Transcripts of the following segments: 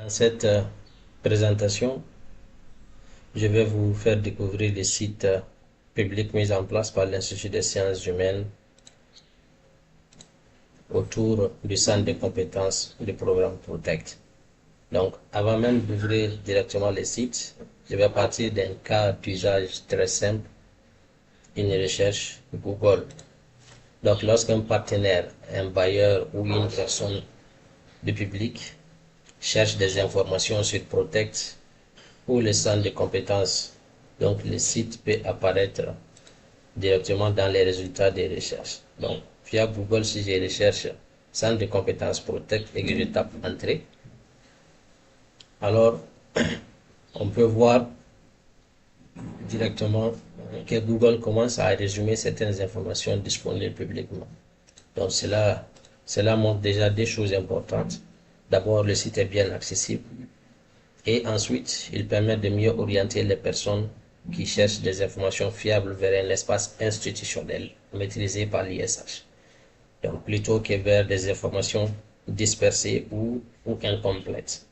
Dans cette présentation, je vais vous faire découvrir les sites publics mis en place par l'Institut des sciences humaines autour du centre de compétences du programme Protect. Donc, avant même d'ouvrir directement les sites, je vais partir d'un cas d'usage très simple, une recherche Google. Donc, lorsqu'un partenaire, un bailleur ou une personne du public cherche des informations sur Protect ou le centre de compétences, donc le site peut apparaître directement dans les résultats des recherches. Donc, via Google, si je recherche centre de compétences Protect et que je tape Entrée, alors on peut voir directement que Google commence à résumer certaines informations disponibles publiquement. Donc cela montre déjà des choses importantes. D'abord, le site est bien accessible et ensuite, il permet de mieux orienter les personnes qui cherchent des informations fiables vers un espace institutionnel maîtrisé par l'ISH. Donc plutôt que vers des informations dispersées ou incomplètes.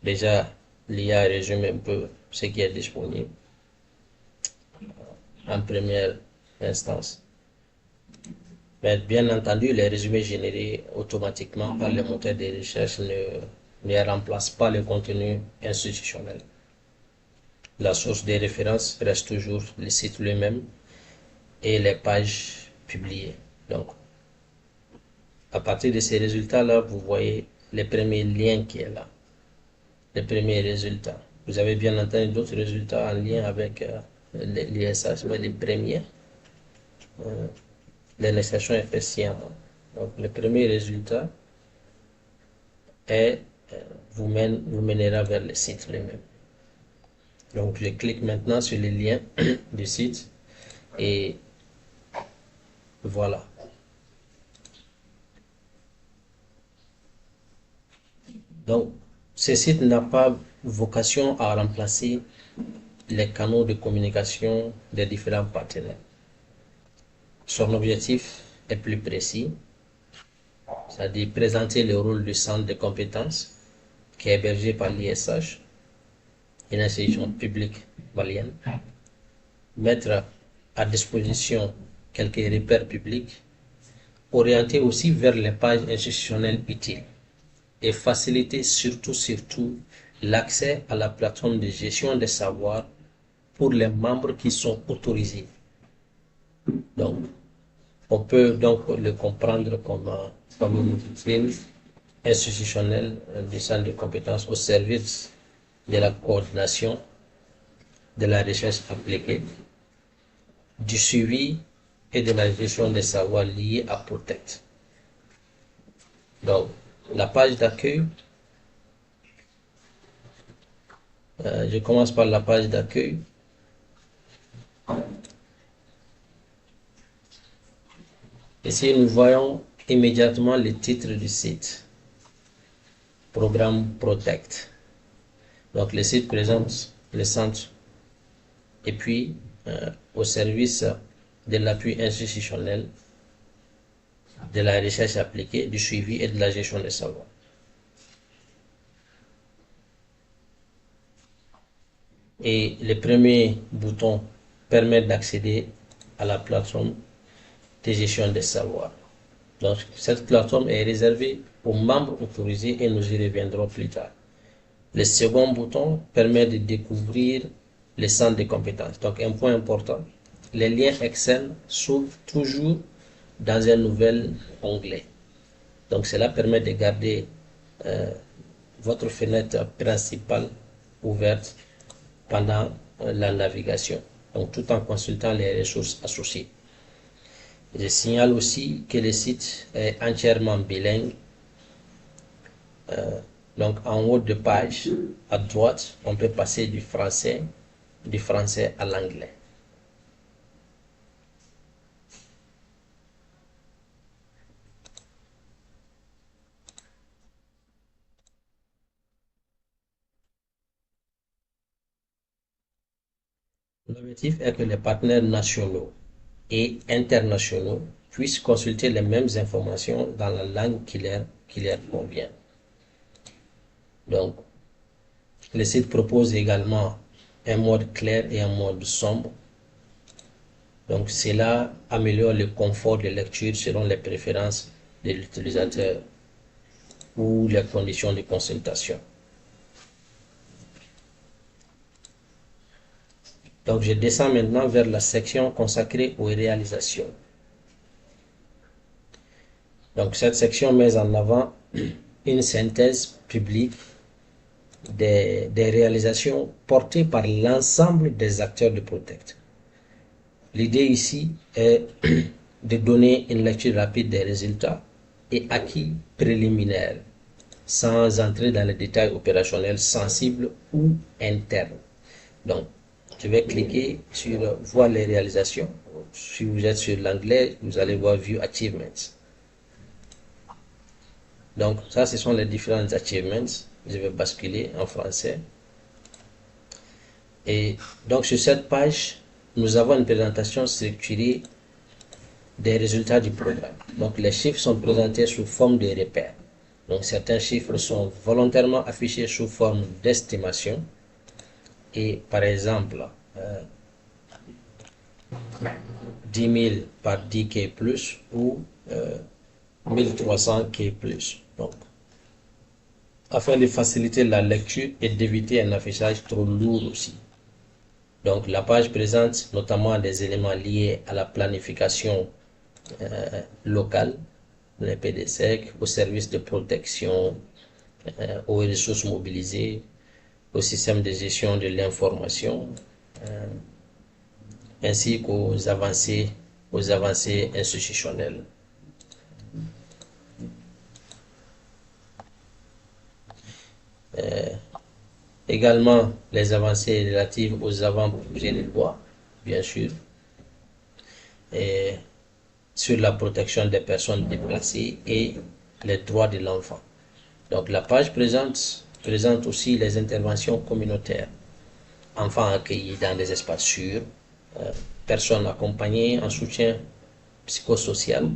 Déjà, l'IA résume un peu ce qui est disponible en première instance. Mais bien entendu, les résumés générés automatiquement par les moteurs de recherche ne remplacent pas le contenu institutionnel. La source de référence reste toujours le site lui-même et les pages publiées. Donc, à partir de ces résultats-là, vous voyez les premiers liens qui est là, les premiers résultats. Vous avez bien entendu d'autres résultats en lien avec l'ISH, mais les premiers, l'indexation est faite sciemment. Donc, le premier résultat est, vous mènera vers le site lui-même. Donc, je clique maintenant sur le lien du site et voilà. Donc, ce site n'a pas vocation à remplacer les canaux de communication des différents partenaires. Son objectif est plus précis, c'est-à-dire présenter le rôle du centre de compétences qui est hébergé par l'ISH, une institution publique malienne, mettre à disposition quelques repères publics, orienter aussi vers les pages institutionnelles utiles et faciliter surtout l'accès à la plateforme de gestion des savoirs pour les membres qui sont autorisés. Donc, on peut donc le comprendre comme une vitrine institutionnelle du centre de compétences au service de la coordination de la recherche appliquée, du suivi et de la gestion des savoirs liés à Protect. Donc, la page d'accueil, je commence par la page d'accueil. Ici, nous voyons immédiatement le titre du site, Programme Protect. Donc, le site présente le centre et puis au service de l'appui institutionnel, de la recherche appliquée, du suivi et de la gestion des savoirs. Et le premier bouton permet d'accéder à la plateforme de gestion des savoirs. Donc, cette plateforme est réservée aux membres autorisés et nous y reviendrons plus tard. Le second bouton permet de découvrir les centres de compétences. Donc, un point important, les liens externes s'ouvrent toujours dans un nouvel onglet. Donc, cela permet de garder votre fenêtre principale ouverte pendant la navigation, donc tout en consultant les ressources associées. Je signale aussi que le site est entièrement bilingue. Donc en haut de page, à droite, on peut passer du français à l'anglais. L'objectif est que les partenaires nationaux et internationaux puissent consulter les mêmes informations dans la langue qui leur convient. Donc, le site propose également un mode clair et un mode sombre. Donc, cela améliore le confort de lecture selon les préférences de l'utilisateur ou les conditions de consultation. Donc, je descends maintenant vers la section consacrée aux réalisations. Donc, cette section met en avant une synthèse publique des réalisations portées par l'ensemble des acteurs de Protect. L'idée ici est de donner une lecture rapide des résultats et acquis préliminaires, sans entrer dans les détails opérationnels sensibles ou internes. Donc, je vais cliquer sur voir les réalisations. Si vous êtes sur l'anglais, vous allez voir View Achievements. Donc, ça, ce sont les différents achievements. Je vais basculer en français. Et donc, sur cette page, nous avons une présentation structurée des résultats du programme. Donc, les chiffres sont présentés sous forme de repères. Donc, certains chiffres sont volontairement affichés sous forme d'estimation. Et par exemple, 10 000 par 10 K plus ou 1300 K plus. Donc, afin de faciliter la lecture et d'éviter un affichage trop lourd aussi. Donc, la page présente notamment des éléments liés à la planification locale, les PDSEC, aux services de protection, aux ressources mobilisées, au système de gestion de l'information, ainsi qu'aux avancées institutionnelles. Également les avancées relatives aux avant-projets de loi, bien sûr, et sur la protection des personnes déplacées et les droits de l'enfant. Donc la page présente aussi les interventions communautaires, enfants accueillis dans des espaces sûrs, personnes accompagnées en soutien psychosocial,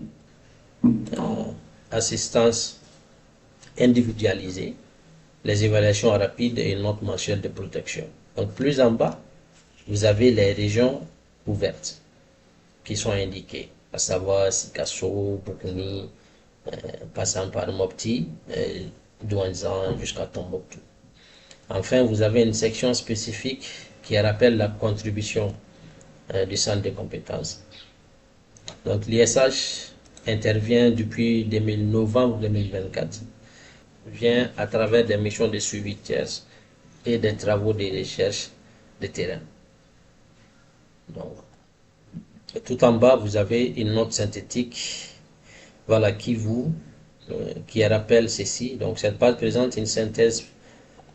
assistance individualisée, les évaluations rapides et une note mensuelle de protection. Donc plus en bas, vous avez les régions ouvertes qui sont indiquées, à savoir Sikasso, Bukuni, passant par Mopti, Douanzan jusqu'à Tombouctou. Enfin, vous avez une section spécifique qui rappelle la contribution du centre de compétences. Donc l'ISH intervient depuis novembre 2024, vient à travers des missions de suivi tiers et des travaux de recherche de terrain. Donc, tout en bas, vous avez une note synthétique, voilà, qui rappelle ceci. Donc, cette page présente une synthèse,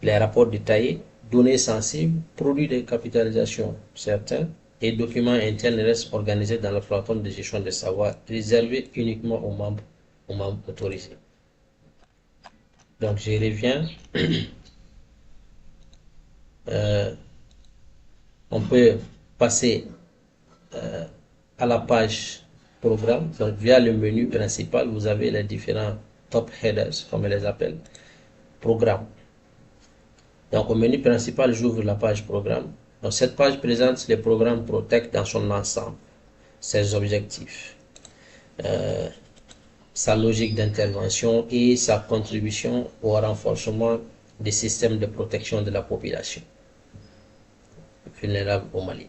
les rapports détaillés, données sensibles, produits de capitalisation certains et documents internes restent organisés dans la plateforme de gestion de savoir réservée uniquement aux membres autorisés. Donc, je reviens. On peut passer à la page programme. Donc, via le menu principal, vous avez les différents top headers, comme on les appelle, programme. Donc, au menu principal, j'ouvre la page programme. Donc, cette page présente les programmes Protect dans son ensemble, ses objectifs, sa logique d'intervention et sa contribution au renforcement des systèmes de protection de la population vulnérable au Mali.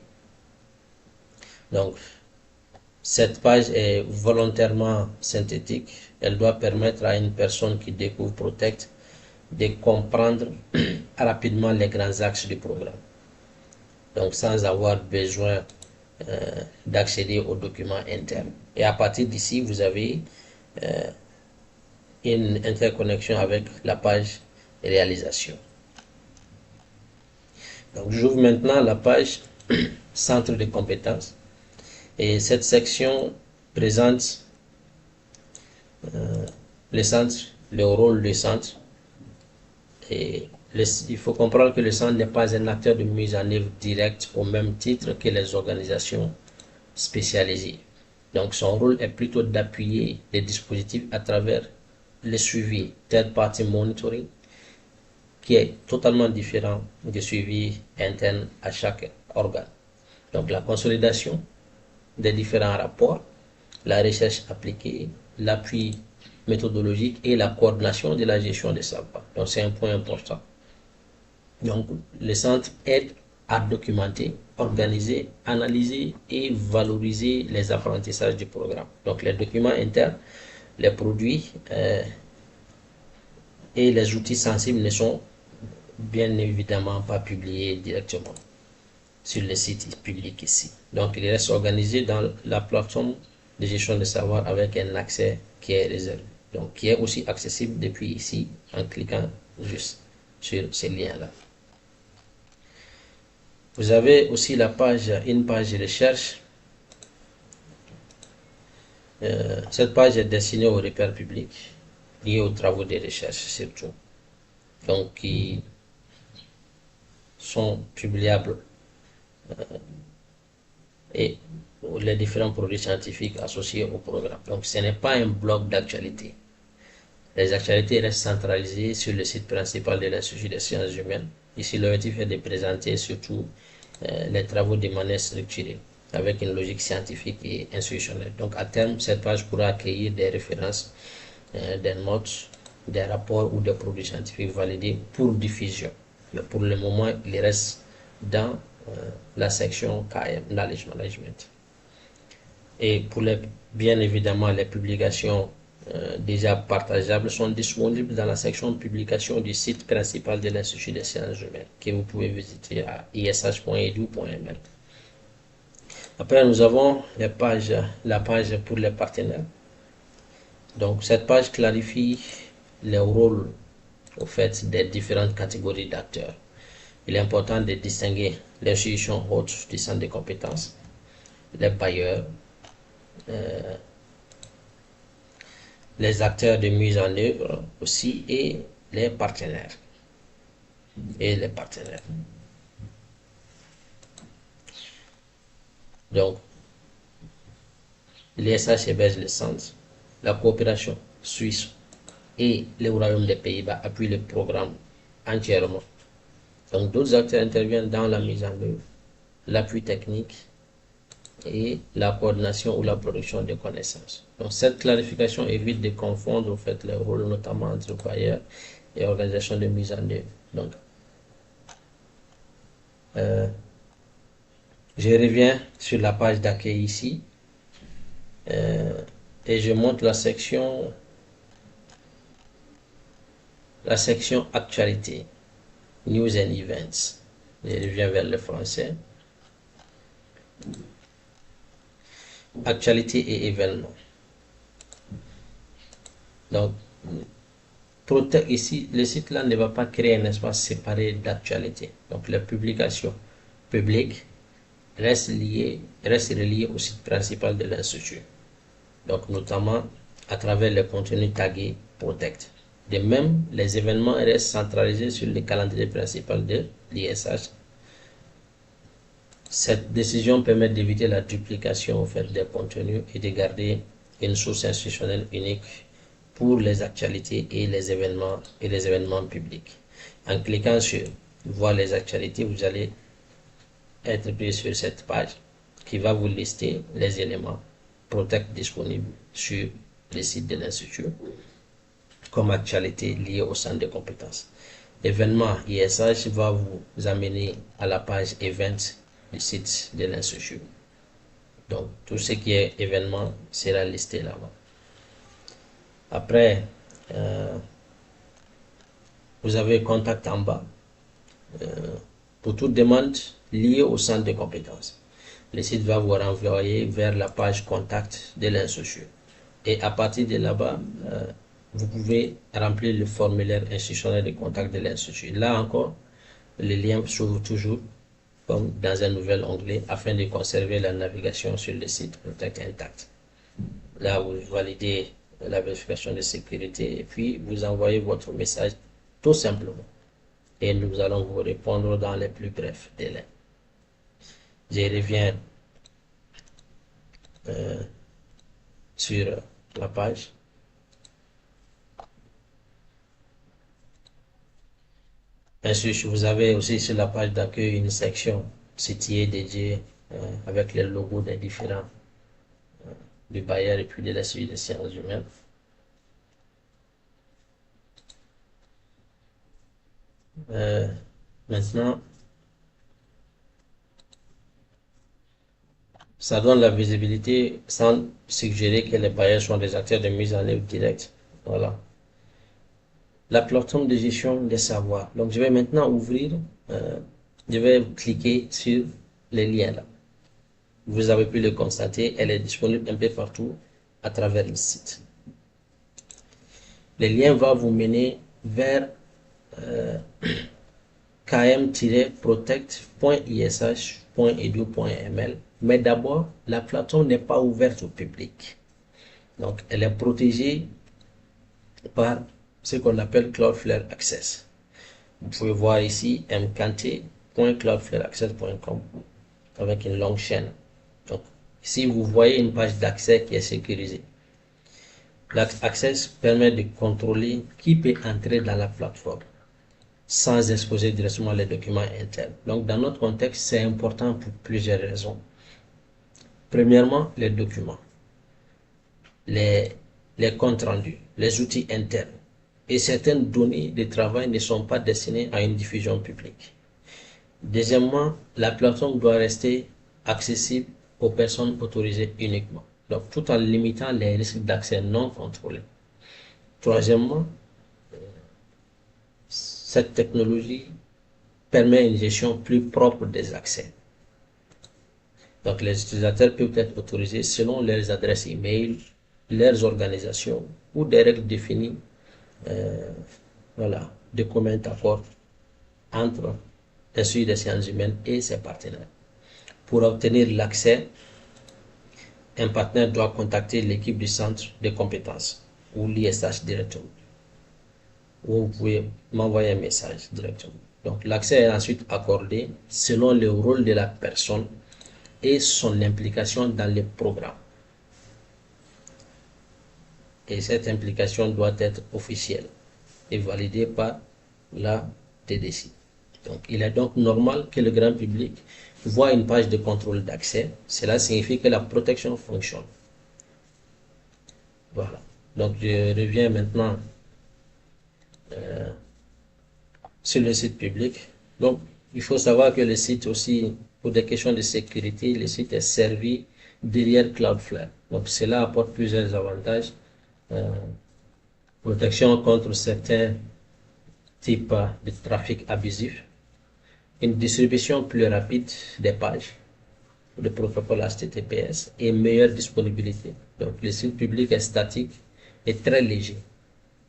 Donc, cette page est volontairement synthétique. Elle doit permettre à une personne qui découvre Protect de comprendre rapidement les grands axes du programme. Donc, sans avoir besoin d'accéder aux documents internes. Et à partir d'ici, vous avez une interconnexion avec la page réalisation. Donc, j'ouvre maintenant la page centre de compétences. Et cette section présente le centre, le rôle du centre. Et il faut comprendre que le centre n'est pas un acteur de mise en œuvre directe au même titre que les organisations spécialisées. Donc son rôle est plutôt d'appuyer les dispositifs à travers le suivi third party monitoring, qui est totalement différent du suivi interne à chaque organe. Donc la consolidation des différents rapports, la recherche appliquée, l'appui méthodologique et la coordination de la gestion des savoirs. Donc c'est un point important. Donc le centre aide à documenter, organiser, analyser et valoriser les apprentissages du programme. Donc les documents internes, les produits et les outils sensibles ne sont bien évidemment pas publiés directement sur le site public ici. Donc il reste organisé dans la plateforme de gestion de savoir avec un accès qui est réservé. Donc qui est aussi accessible depuis ici en cliquant juste sur ces liens-là. Vous avez aussi une page de recherche. Cette page est destinée aux repères publics liés aux travaux de recherche surtout. Donc qui sont publiables et les différents produits scientifiques associés au programme. Donc ce n'est pas un blog d'actualité. Les actualités restent centralisées sur le site principal de l'Institut des sciences humaines. Ici, l'objectif est de présenter surtout les travaux de manière structurée, avec une logique scientifique et institutionnelle. Donc à terme, cette page pourra accueillir des références, des notes, des rapports ou des produits scientifiques validés pour diffusion. Mais pour le moment, il reste dans la section KM, Knowledge Management. Et pour bien évidemment, les publications déjà partageables sont disponibles dans la section publication du site principal de l'Institut des sciences humaines que vous pouvez visiter à ish.edu.ml. Après, nous avons la page pour les partenaires. Donc, cette page clarifie les rôles au fait des différentes catégories d'acteurs. Il est important de distinguer les institutions hautes du centre de compétences, les bailleurs, les acteurs de mise en œuvre aussi et les partenaires. Donc, l'ISH héberge le centre, la coopération suisse et le Royaume des Pays-Bas appuient le programme entièrement. Donc, d'autres acteurs interviennent dans la mise en œuvre, l'appui technique et la coordination ou la production de connaissances. Donc, cette clarification évite de confondre au fait les rôles, notamment entre bailleurs et organisations de mise en œuvre. Donc, je reviens sur la page d'accueil ici et je montre la section actualité, news and events. Je reviens vers le français. Actualité et événements. Donc, ici, le site là ne va pas créer un espace séparé d'actualité. Donc, les publications publiques restent reliées au site principal de l'Institut. Donc, notamment à travers les contenus tagués Protect. De même, les événements restent centralisés sur le calendrier principal de l'ISH. Cette décision permet d'éviter la duplication au fait des contenus et de garder une source institutionnelle unique pour les actualités et les événements publics. En cliquant sur voir les actualités, vous allez être pris sur cette page qui va vous lister les éléments Protect disponibles sur le site de l'Institut comme actualité liée au centre de compétences. L'événement ISH va vous amener à la page Events du site de l'Institut. Donc, tout ce qui est événement sera listé là-bas. Après, vous avez contact en bas pour toute demande liée au centre de compétences. Le site va vous renvoyer vers la page contact de l'Institut. Et à partir de là-bas, vous pouvez remplir le formulaire institutionnel de contact de l'Institut. Là encore, le lien s'ouvre toujours comme dans un nouvel onglet afin de conserver la navigation sur le site Protect intact. Là, vous validez la vérification de sécurité et puis vous envoyez votre message tout simplement. Et nous allons vous répondre dans les plus brefs délais. Je reviens sur la page. Ensuite, vous avez aussi sur la page d'accueil une section CTA dédiée avec les logos des différents du bailleur et puis de l'Institut des sciences humaines. Maintenant, ça donne la visibilité sans suggérer que les bailleurs sont des acteurs de mise en œuvre directe. Voilà. La plateforme de gestion des savoirs. Donc, je vais maintenant ouvrir, je vais cliquer sur les liens là. Vous avez pu le constater, elle est disponible un peu partout à travers le site. Le lien va vous mener vers km-protect.ish.edu.ml. Mais d'abord, la plateforme n'est pas ouverte au public. Donc, elle est protégée par ce qu'on appelle Cloudflare Access. Vous pouvez voir ici mknt.cloudflareaccess.com avec une longue chaîne. Donc, ici, vous voyez une page d'accès qui est sécurisée. L'access permet de contrôler qui peut entrer dans la plateforme sans exposer directement les documents internes. Donc, dans notre contexte, c'est important pour plusieurs raisons. Premièrement, les documents, les comptes rendus, les outils internes et certaines données de travail ne sont pas destinées à une diffusion publique. Deuxièmement, la plateforme doit rester accessible aux personnes autorisées uniquement, donc tout en limitant les risques d'accès non contrôlés. Troisièmement, cette technologie permet une gestion plus propre des accès. Donc les utilisateurs peuvent être autorisés selon leurs adresses email, leurs organisations ou des règles définies de commun accord entre l'Institut des sciences humaines et ses partenaires. Pour obtenir l'accès, un partenaire doit contacter l'équipe du centre de compétences ou l'ISH directement. Ou vous pouvez m'envoyer un message directement. Donc l'accès est ensuite accordé selon le rôle de la personne et son implication dans le programme. Et cette implication doit être officielle et validée par la TDC. Donc, il est donc normal que le grand public voit une page de contrôle d'accès. Cela signifie que la protection fonctionne. Voilà. Donc, je reviens maintenant sur le site public. Donc, il faut savoir que le site aussi, pour des questions de sécurité, le site est servi derrière Cloudflare. Donc, cela apporte plusieurs avantages. Protection contre certains types de trafic abusif, une distribution plus rapide des pages de protocole HTTPS et meilleure disponibilité. Donc le site public est statique et très léger.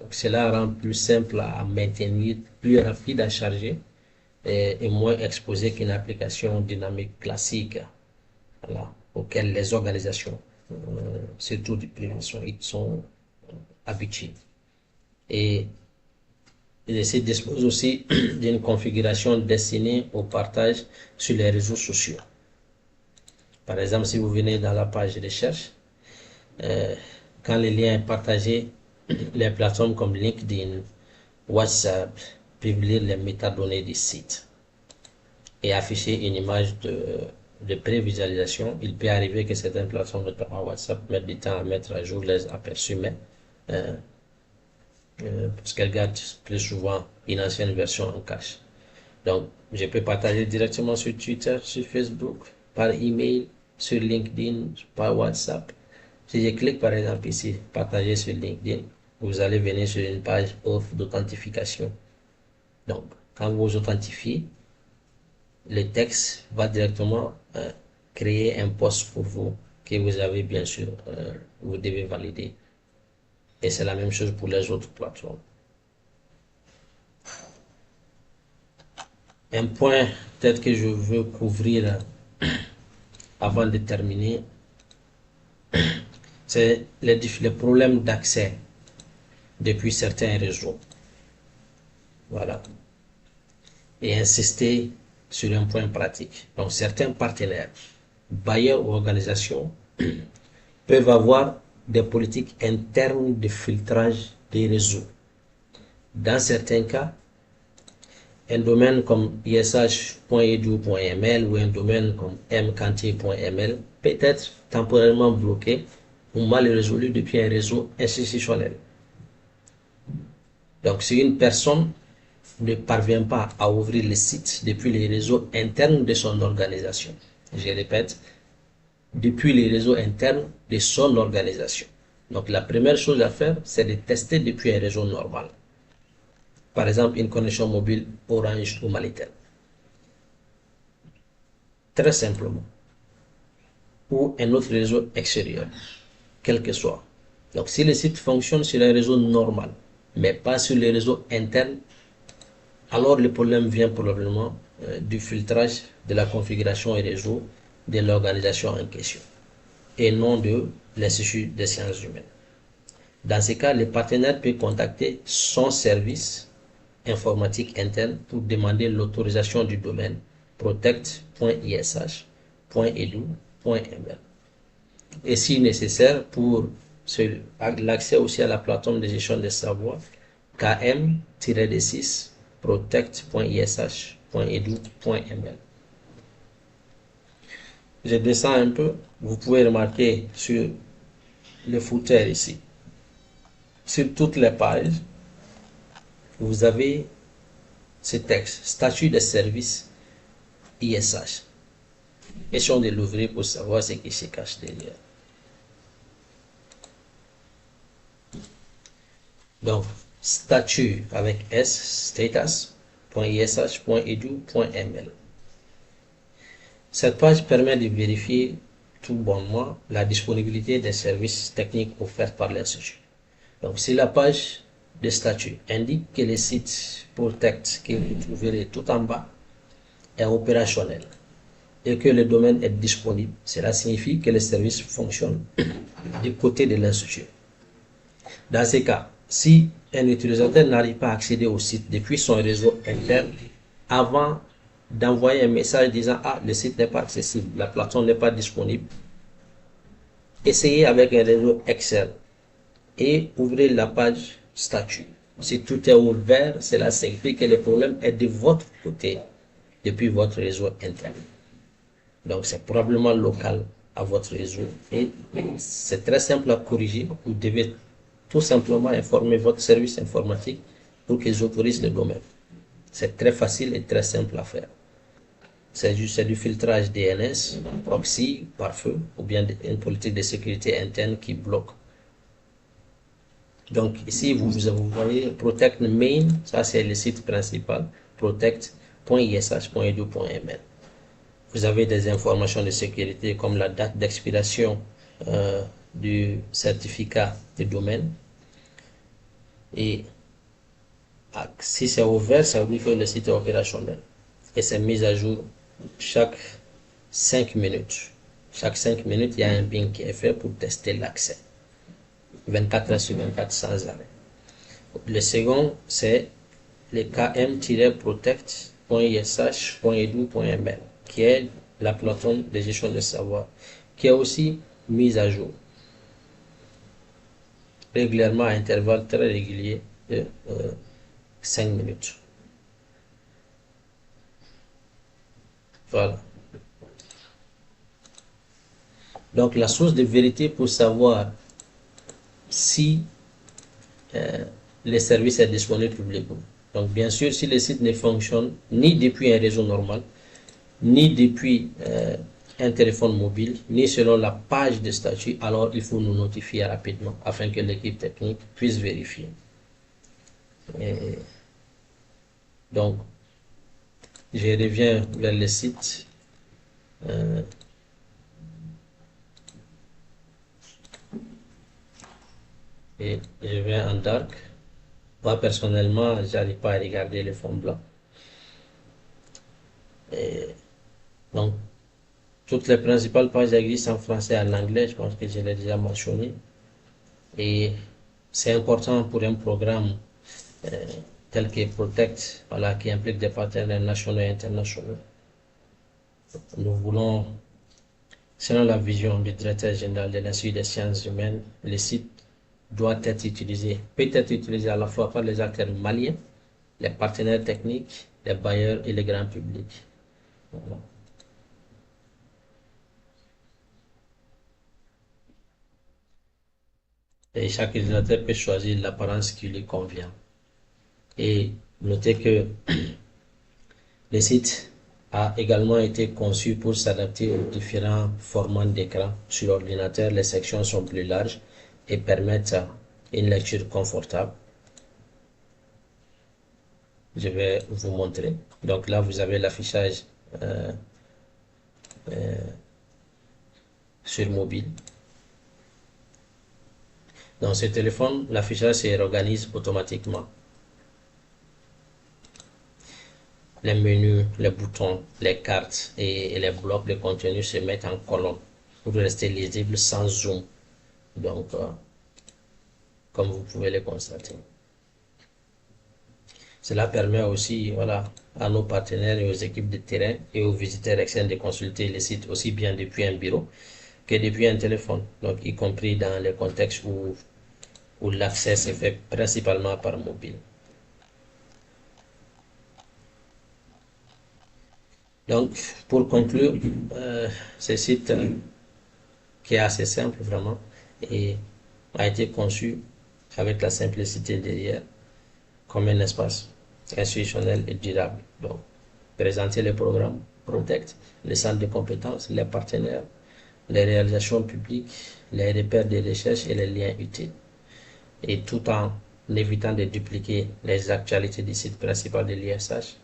Donc cela rend plus simple à maintenir, plus rapide à charger et moins exposé qu'une application dynamique classique, voilà, auquel les organisations, surtout du privé, sont habituées. Et le site dispose aussi d'une configuration destinée au partage sur les réseaux sociaux. Par exemple, si vous venez dans la page recherche, quand le lien est partagé, les plateformes comme LinkedIn, WhatsApp peuvent lire les métadonnées du site et afficher une image de prévisualisation. Il peut arriver que certaines plateformes, notamment WhatsApp, mettent du temps à mettre à jour les aperçus, mais parce qu'elle garde plus souvent une ancienne version en cache. Donc, je peux partager directement sur Twitter, sur Facebook, par email, sur LinkedIn, par WhatsApp. Si je clique par exemple ici, partager sur LinkedIn, vous allez venir sur une page offre d'authentification. Donc, quand vous vous authentifiez, le texte va directement créer un post pour vous que vous avez bien sûr, vous devez valider. Et c'est la même chose pour les autres plateformes. Un point peut-être que je veux couvrir avant de terminer, c'est les problèmes d'accès depuis certains réseaux. Voilà. Et insister sur un point pratique. Donc certains partenaires, bailleurs ou organisations peuvent avoir des politiques internes de filtrage des réseaux. Dans certains cas, un domaine comme ish.edu.ml ou un domaine comme mcantier.ml peut être temporairement bloqué ou mal résolu depuis un réseau institutionnel. Donc, si une personne ne parvient pas à ouvrir le site depuis les réseaux internes de son organisation, je répète, depuis les réseaux internes de son organisation. Donc, la première chose à faire, c'est de tester depuis un réseau normal. Par exemple, une connexion mobile Orange ou Malitel. Très simplement. Ou un autre réseau extérieur, quel que soit. Donc, si le site fonctionne sur un réseau normal, mais pas sur les réseaux internes, alors le problème vient probablement du filtrage de la configuration et réseau de l'organisation en question, et non de l'Institut des sciences humaines. Dans ce cas, le partenaire peut contacter son service informatique interne pour demander l'autorisation du domaine protect.ish.edu.ml. Et si nécessaire, pour l'accès aussi à la plateforme de gestion des savoirs, km-6 protect.ish.edu.ml. Je descends un peu, vous pouvez remarquer sur le footer ici, sur toutes les pages, vous avez ce texte, statut de service ISH. Essayons de l'ouvrir pour savoir ce qui se cache derrière. Donc, statut avec S, status.ish.edu.ml. Cette page permet de vérifier tout bonnement la disponibilité des services techniques offerts par l'Institut. Donc, si la page de statut indique que le site Protect que vous trouverez tout en bas est opérationnel et que le domaine est disponible, cela signifie que le service fonctionne du côté de l'Institut. Dans ces cas, si un utilisateur n'arrive pas à accéder au site depuis son réseau interne, avant d'envoyer un message disant « Ah, le site n'est pas accessible, la plateforme n'est pas disponible », essayez avec un réseau externe et ouvrez la page statut. Si tout est ouvert, cela signifie que le problème est de votre côté depuis votre réseau interne. Donc, c'est probablement local à votre réseau et c'est très simple à corriger. Vous devez tout simplement informer votre service informatique pour qu'ils autorisent le domaine. C'est très facile et très simple à faire. C'est du filtrage DNS, proxy, pare-feu, ou bien une politique de sécurité interne qui bloque. Donc ici, vous voyez Protect Main, ça c'est le site principal, protect.ish.edu.ml. Vous avez des informations de sécurité comme la date d'expiration du certificat de domaine. Et si c'est ouvert, ça veut dire que le site est opérationnel. Et c'est mis à jour chaque 5 minutes. Chaque 5 minutes, il y a un ping qui est fait pour tester l'accès. 24 heures sur 24 sans arrêt. Le second, c'est le km-protect.ish.edu.ml, qui est la plateforme de gestion de savoir, qui est aussi mise à jour régulièrement à intervalles très réguliers de 5 minutes. Voilà. Donc la source de vérité pour savoir si le service est disponible publiquement. Donc bien sûr, si le site ne fonctionne ni depuis un réseau normal, ni depuis un téléphone mobile, ni selon la page de statut, alors il faut nous notifier rapidement afin que l'équipe technique puisse vérifier. Donc, je reviens vers le site. Et je vais en dark. Moi, personnellement, j'arrive pas à regarder le fond blanc. Donc, toutes les principales pages existent en français et en anglais, je pense que je l'ai déjà mentionné. Et c'est important pour un programme tel que Protect, voilà, qui implique des partenaires nationaux et internationaux. Nous voulons, selon la vision du directeur général de l'Institut des sciences humaines, le site doit être utilisé, peut être utilisé à la fois par les acteurs maliens, les partenaires techniques les bailleurs et les grands publics. Voilà. Et chaque utilisateur peut choisir l'apparence qui lui convient. Et notez que le site a également été conçu pour s'adapter aux différents formats d'écran. Sur ordinateur, les sections sont plus larges et permettent une lecture confortable. Je vais vous montrer. Donc là, vous avez l'affichage sur mobile. Dans ce téléphone, l'affichage se réorganise automatiquement. Les menus, les boutons, les cartes et les blocs de contenu se mettent en colonne pour rester lisibles sans zoom. Donc, comme vous pouvez le constater. Cela permet aussi, voilà, à nos partenaires et aux équipes de terrain et aux visiteurs externes de consulter les sites aussi bien depuis un bureau que depuis un téléphone. Donc, y compris dans les contextes où l'accès se fait principalement par mobile. Donc, pour conclure, ce site qui est assez simple vraiment et a été conçu avec la simplicité derrière comme un espace institutionnel et durable. Donc, présenter les programmes Protect, les centres de compétences, les partenaires, les réalisations publiques, les repères de recherche et les liens utiles. Et tout en évitant de dupliquer les actualités du site principal de l'ISH.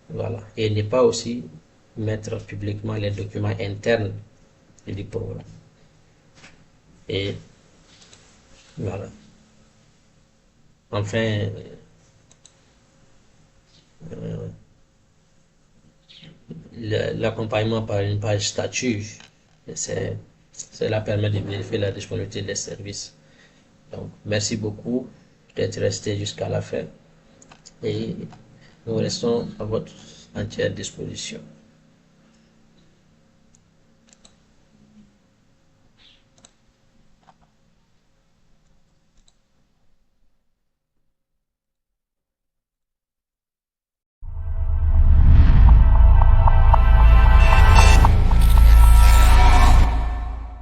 Voilà. Et ne pas aussi mettre publiquement les documents internes du programme. Et voilà. Enfin, l'accompagnement par une page statut, cela permet de vérifier la disponibilité des services. Donc, merci beaucoup d'être resté jusqu'à la fin et nous restons à votre entière disposition.